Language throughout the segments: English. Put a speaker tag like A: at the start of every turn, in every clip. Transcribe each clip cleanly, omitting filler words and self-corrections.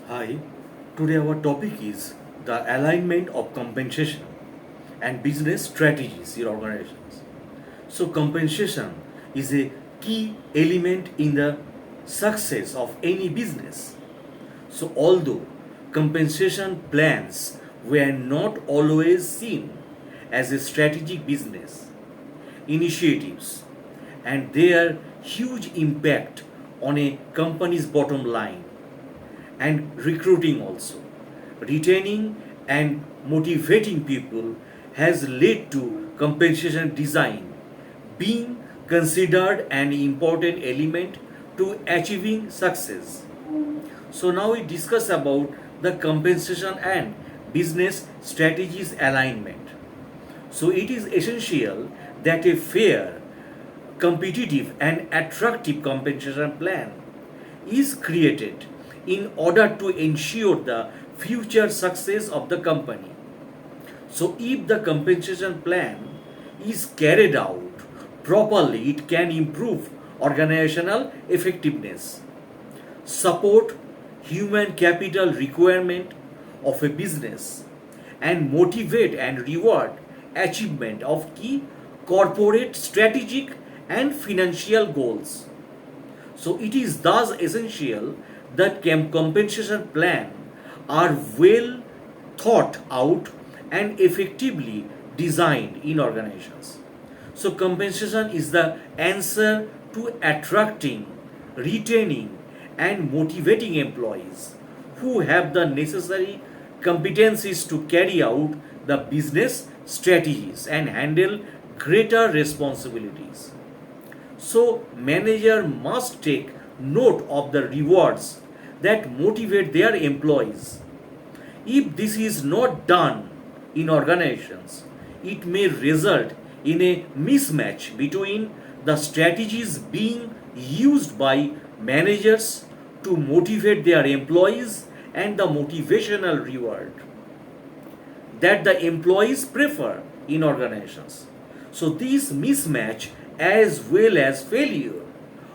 A: Hi, today our topic is the alignment of compensation and business strategies in organizations. So, compensation is a key element in the success of any business. So, although compensation plans were not always seen as a strategic business initiatives and their huge impact on a company's bottom line and recruiting also. Retaining and motivating people has led to compensation design being considered an important element to achieving success. So now we discuss about the compensation and business strategies alignment. So it is essential that a fair, competitive and attractive compensation plan is created in order to ensure the future success of the company. So, if the compensation plan is carried out properly, it can improve organizational effectiveness, support human capital requirement of a business, and motivate and reward achievement of key corporate strategic and financial goals. So it is thus essential that compensation plan are well thought out and effectively designed in organizations. So compensation is the answer to attracting, retaining and motivating employees who have the necessary competencies to carry out the business strategies and handle greater responsibilities. So, manager must take note of the rewards that motivate their employees. If this is not done in organizations, it may result in a mismatch between the strategies being used by managers to motivate their employees and the motivational reward that the employees prefer in organizations. So, this mismatch as well as failure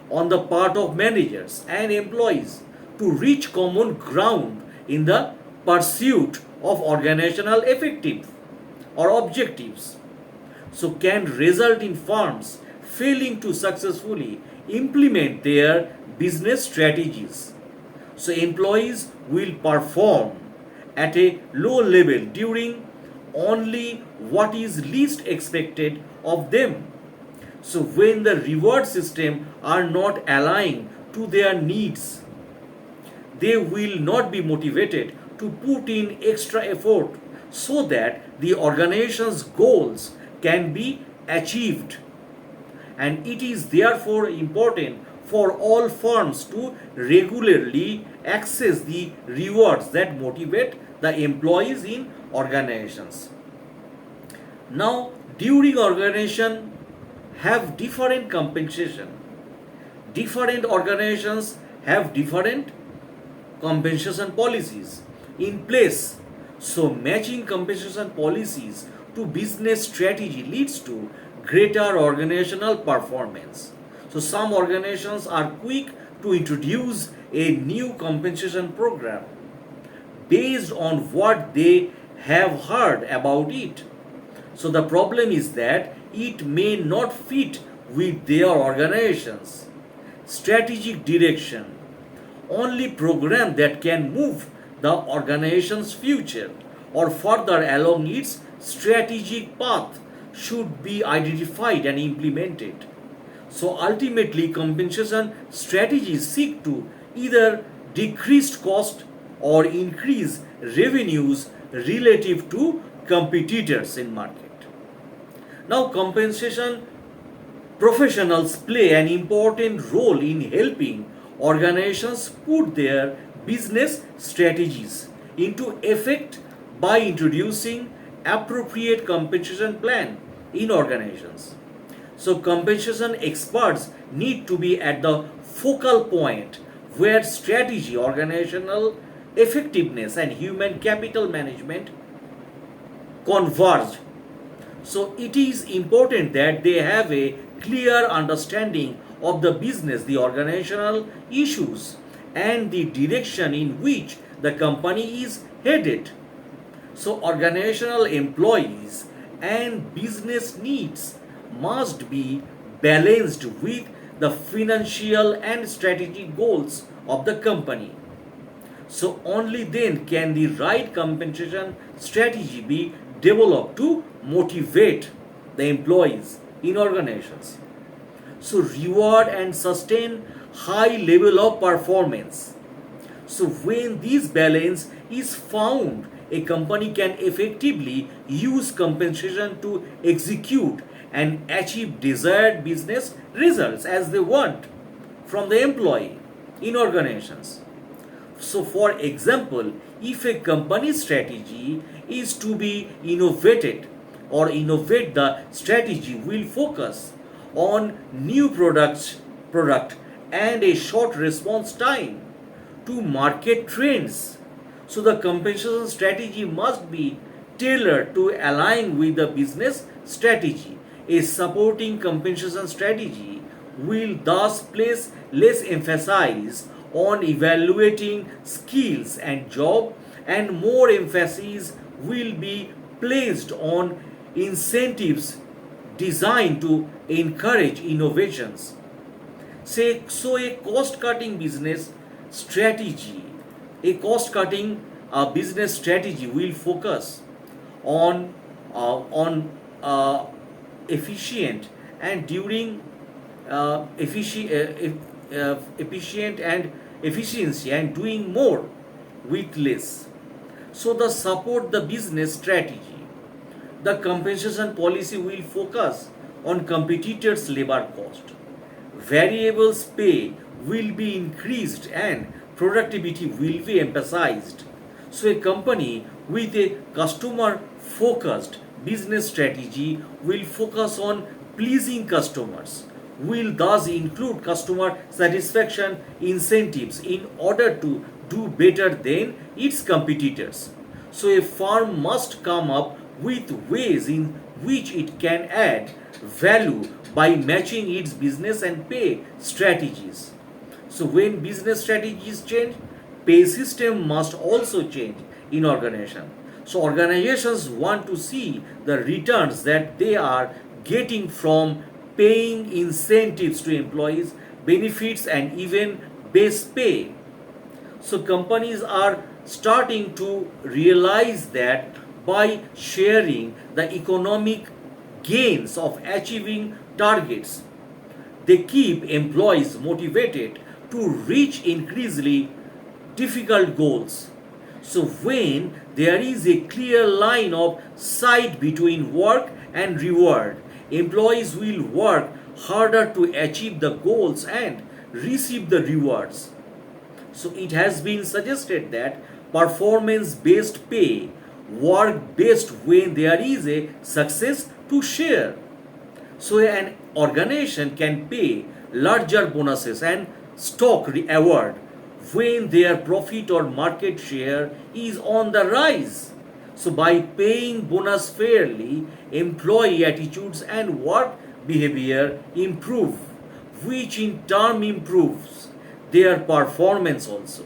A: on the part of managers and employees to reach common ground in the pursuit of organizational effective or objectives, so can result in firms failing to successfully implement their business strategies. So employees will perform at a low level during only what is least expected of them. So when the reward system are not aligned to their needs, they will not be motivated to put in extra effort so that the organization's goals can be achieved. And it is therefore important for all firms to regularly access the rewards that motivate the employees in organizations. Now, during organization have different compensation. Different organizations have different compensation policies in place. So, matching compensation policies to business strategy leads to greater organizational performance. So, some organizations are quick to introduce a new compensation program based on what they have heard about it. So, the problem is that it may not fit with their organization's strategic direction. Only program that can move the organization's future or further along its strategic path should be identified and implemented. So ultimately, compensation strategies seek to either decrease cost or increase revenues relative to competitors in market. Now, compensation professionals play an important role in helping organizations put their business strategies into effect by introducing appropriate compensation plan in organizations. So compensation experts need to be at the focal point where strategy, organizational effectiveness and human capital management converge. So it is important that they have a clear understanding of the business, the organizational issues, and the direction in which the company is headed. So, organizational employees and business needs must be balanced with the financial and strategic goals of the company. So, only then can the right compensation strategy be developed to motivate the employees in organizations. So, reward and sustain high level of performance. So when this balance is found, a company can effectively use compensation to execute and achieve desired business results as they want from the employee in organizations. So, for example, if a company's strategy is to be innovated or innovate, the strategy will focus on new product and a short response time to market trends. So the compensation strategy must be tailored to align with the business strategy. A supporting compensation strategy will thus place less emphasis on evaluating skills and job, and more emphasis will be placed on incentives designed to encourage innovations. So a cost cutting business strategy, a business strategy will focus on efficient and during efficient and efficiency and doing more with less. So the support the business strategy, the compensation policy will focus on competitors' labor cost. Variables pay will be increased and productivity will be emphasized. So, a company with a customer focused business strategy will focus on pleasing customers, will thus include customer satisfaction incentives in order to do better than its competitors. So, a firm must come up with ways in which it can add value by matching its business and pay strategies. So when business strategies change, pay system must also change in organization. So organizations want to see the returns that they are getting from paying incentives to employees, benefits and even base pay. So companies are starting to realize that by sharing the economic gains of achieving targets, they keep employees motivated to reach increasingly difficult goals. So when there is a clear line of sight between work and reward, employees will work harder to achieve the goals and receive the rewards. So it has been suggested that performance based pay work best when there is a success to share. So an organization can pay larger bonuses and stock award when their profit or market share is on the rise. So by paying bonus fairly, employee attitudes and work behavior improve, which in turn improves their performance also.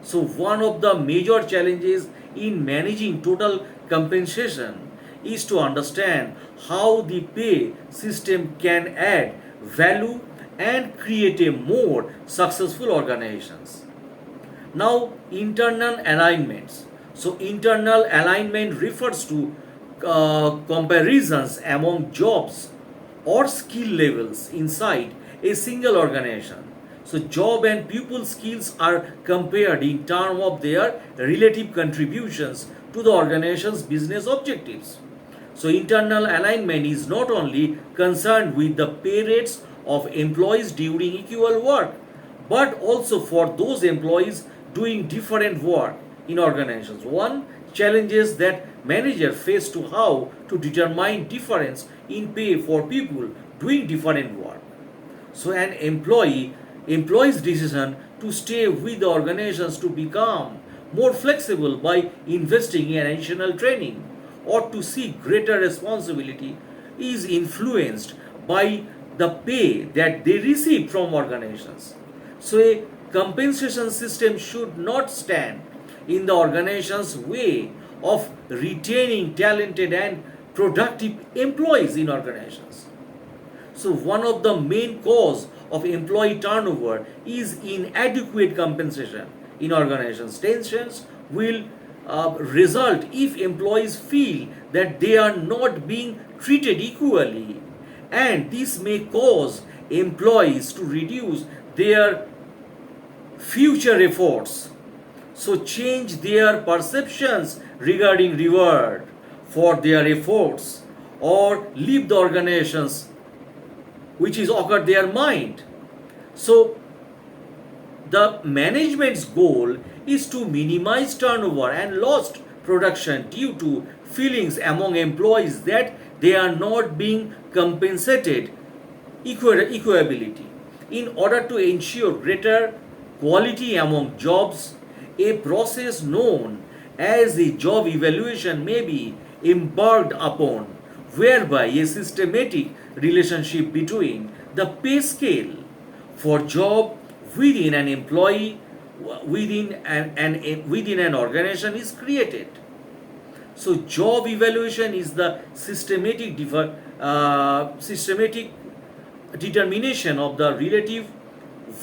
A: So one of the major challenges in managing total compensation is to understand how the pay system can add value and create a more successful organizations. Now, internal alignments. So, internal alignment refers to comparisons among jobs or skill levels inside a single organization. So, job and pupil skills are compared in terms of their relative contributions to the organization's business objectives. So, internal alignment is not only concerned with the pay rates of employees doing equal work, but also for those employees doing different work in organizations. One challenges that managers face to how to determine difference in pay for people doing different work. So an employee's decision to stay with the organizations to become more flexible by investing in additional training or to seek greater responsibility is influenced by the pay that they receive from organizations. So a compensation system should not stand in the organization's way of retaining talented and productive employees in organizations. So one of the main cause of employee turnover is inadequate compensation in organizations. Tensions will result if employees feel that they are not being treated equally, and this may cause employees to reduce their future efforts, so change their perceptions regarding reward for their efforts, or leave the organizations which is occurred their mind. So the management's goal is to minimize turnover and lost production due to feelings among employees that they are not being compensated equability. In order to ensure greater quality among jobs, a process known as a job evaluation may be embarked upon, whereby a systematic relationship between the pay scale for job within an employee within an organization is created. So job evaluation is the systematic determination of the relative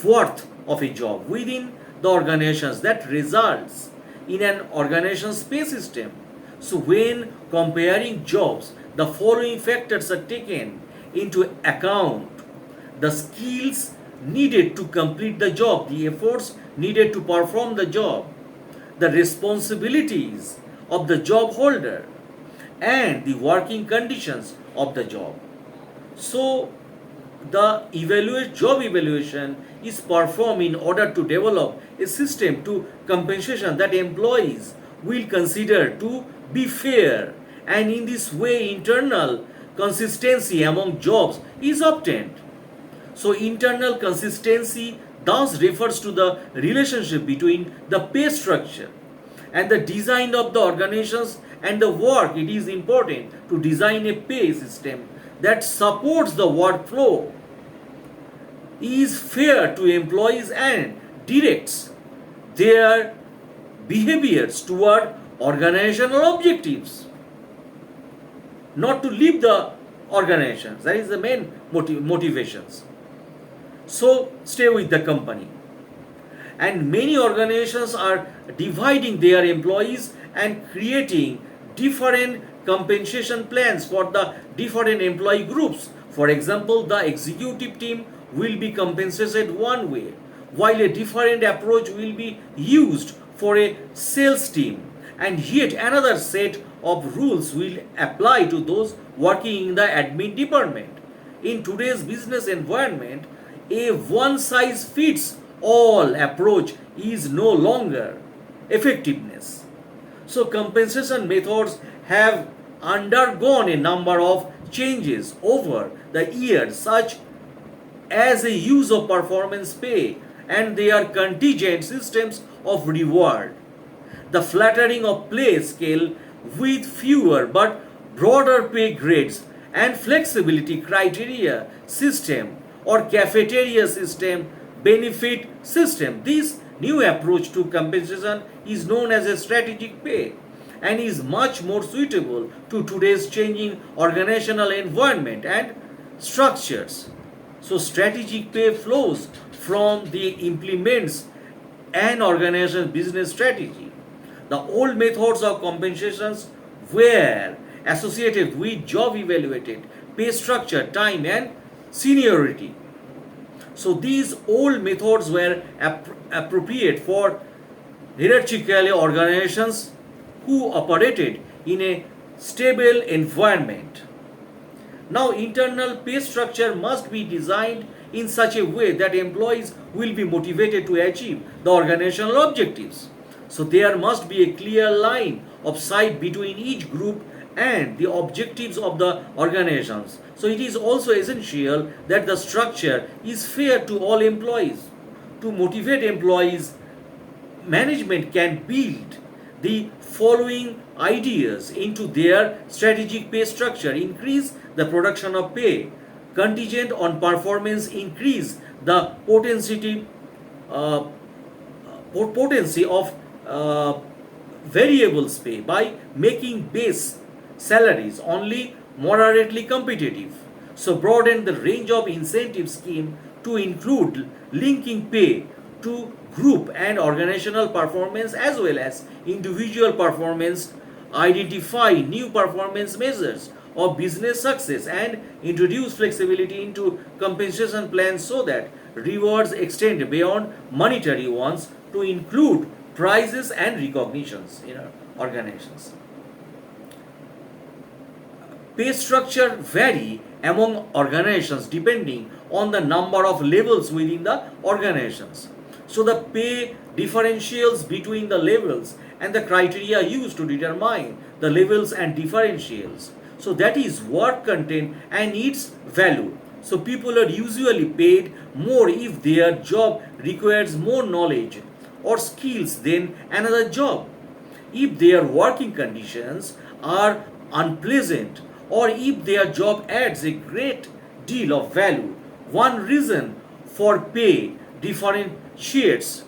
A: worth of a job within the organizations that results in an organization's pay system. So when comparing jobs, the following factors are taken into account: the skills needed to complete the job, the efforts needed to perform the job, the responsibilities of the job holder, and the working conditions of the job. So the job evaluation is performed in order to develop a system to compensation that employees will consider to be fair, and in this way internal consistency among jobs is obtained. So internal consistency thus refers to the relationship between the pay structure and the design of the organizations and the work. It is important to design a pay system that supports the workflow, is fair to employees, and directs their behaviors toward organizational objectives, not to leave the organizations. That is the main motivations. So stay with the company. And many organizations are dividing their employees and creating different compensation plans for the different employee groups. For example, the executive team will be compensated one way, while a different approach will be used for a sales team, and yet another set of rules will apply to those working in the admin department. In today's business environment, a one size fits all approach is no longer effectiveness. So compensation methods have undergone a number of changes over the years, such as the use of performance pay and their contingent systems of reward, the flattering of pay scale with fewer but broader pay grades, and flexibility criteria system or cafeteria system benefit system. This new approach to compensation is known as a strategic pay and is much more suitable to today's changing organizational environment and structures. So strategic pay flows from the implements an organization's business strategy. The old methods of compensations were associated with job evaluated pay structure, time, and seniority. So these old methods were appropriate for hierarchical organizations who operated in a stable environment. Now, internal pay structure must be designed in such a way that employees will be motivated to achieve the organizational objectives. So there must be a clear line of sight between each group and the objectives of the organizations. So it is also essential that the structure is fair to all employees. To motivate employees, management can build the following ideas into their strategic pay structure: increase the production of pay, contingent on performance, increase the potency of variables pay by making base salaries only moderately competitive. So broaden the range of incentive scheme to include linking pay to group and organizational performance as well as individual performance, identify new performance measures of business success and introduce flexibility into compensation plans so that rewards extend beyond monetary ones to include prizes and recognitions in our organizations. Pay structure vary among organizations depending on the number of levels within the organizations. So the pay differentials between the levels and the criteria used to determine the levels and differentials. So that is work content and its value. So people are usually paid more if their job requires more knowledge or skills than another job. If their working conditions are unpleasant or if their job adds a great deal of value. One reason for pay differentials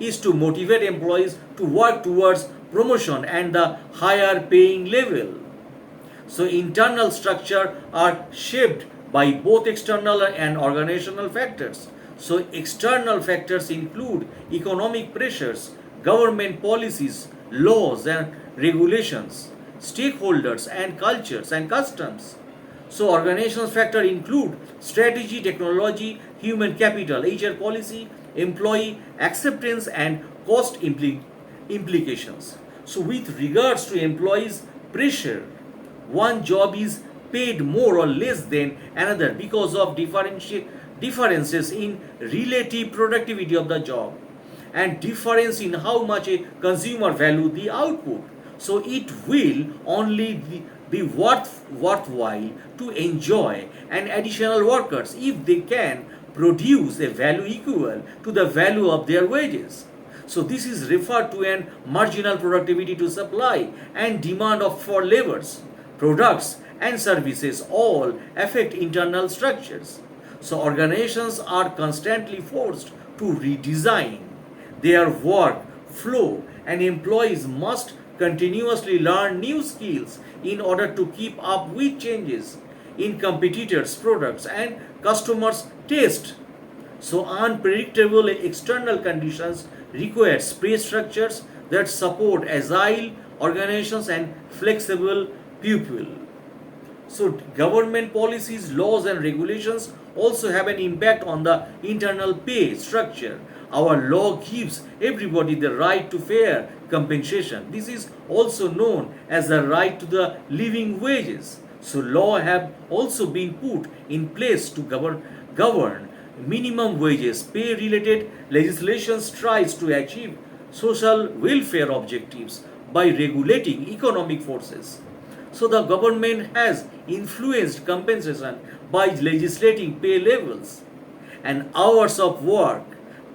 A: is to motivate employees to work towards promotion and the higher paying level. So internal structure are shaped by both external and organizational factors. So external factors include economic pressures, government policies, laws and regulations, stakeholders and cultures and customs. So organizational factors include strategy, technology, human capital, HR policy, employee acceptance and cost implications. So with regards to employees pressure, one job is paid more or less than another because of differences in relative productivity of the job and difference in how much a consumer value the output. So it will only be worthwhile to enjoy an additional workers if they can produce a value equal to the value of their wages. So this is referred to an marginal productivity to supply and demand of for labors, products and services all affect internal structures. So organizations are constantly forced to redesign their work flow and employees must continuously learn new skills in order to keep up with changes in competitors' products and customers' taste. So unpredictable external conditions require pay structures that support agile organizations and flexible people. So government policies, laws and regulations also have an impact on the internal pay structure. Our law gives everybody the right to fair compensation. This is also known as the right to the living wages. So law have also been put in place to govern minimum wages. Pay related legislation tries to achieve social welfare objectives by regulating economic forces. So the government has influenced compensation by legislating pay levels and hours of work,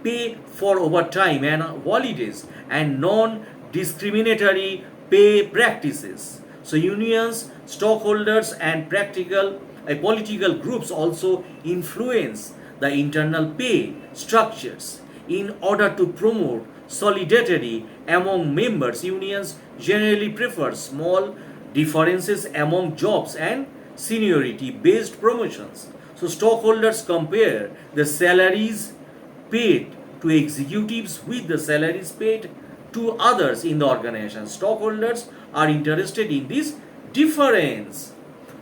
A: pay for overtime and holidays, and non-discriminatory pay practices. So unions, stockholders, and political groups also influence the internal pay structures in order to promote solidarity among members. Unions generally prefer small differences among jobs and seniority based promotions. So stockholders compare the salaries paid to executives with the salaries paid to others in the organization. Stockholders are interested in this difference.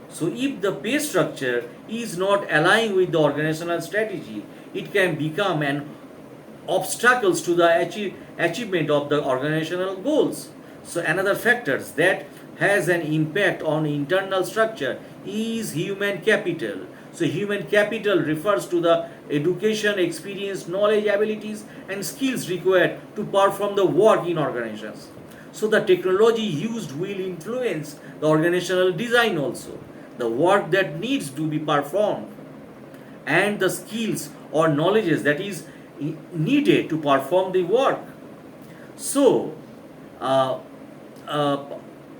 A: So if the pay structure is not aligned with the organizational strategy, it can become an obstacles to the achievement of the organizational goals. So another factors that has an impact on internal structure is human capital. So human capital refers to the education, experience, knowledge, abilities and skills required to perform the work in organizations. So the technology used will influence the organizational design also. The work that needs to be performed and the skills or knowledges that is needed to perform the work. So uh, uh,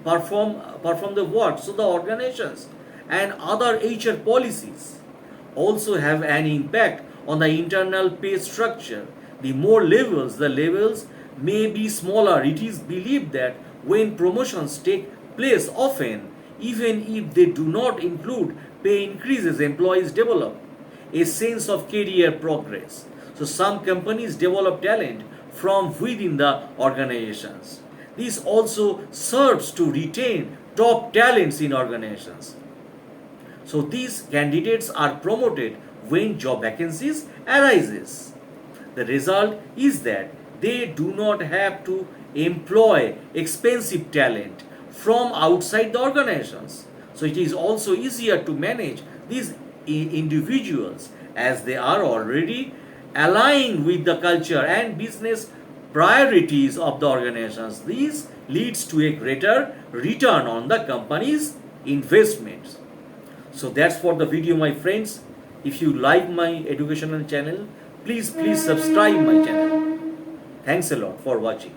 A: perform the work. So the organizations and other HR policies also have an impact on the internal pay structure. The more levels, the levels may be smaller, it is believed that when promotions take place often, even if they do not include pay increases, employees develop a sense of career progress. So some companies develop talent from within the organizations. This also serves to retain top talents in organizations. So these candidates are promoted when job vacancies arises. The result is that they do not have to employ expensive talent from outside the organizations. So it is also easier to manage these individuals as they are already aligned with the culture and business priorities of the organizations. This leads to a greater return on the company's investments. So that's for the video, my friends. If you like my educational channel, please subscribe my channel. Thanks a lot for watching.